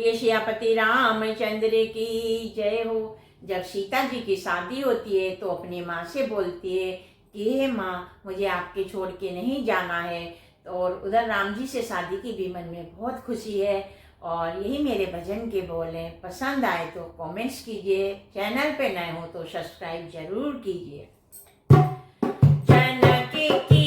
बोलिए सियापति रामचंद्र की जय हो। जब सीता जी की शादी होती है तो अपनी माँ से बोलती है कि हे माँ, मुझे आपके छोड़ के नहीं जाना है। और उधर राम जी से शादी की भी मन में बहुत खुशी है। और यही मेरे भजन के बोल हैं। पसंद आए तो कमेंट्स कीजिए, चैनल पे नए हो तो सब्सक्राइब जरूर कीजिए। जानकी की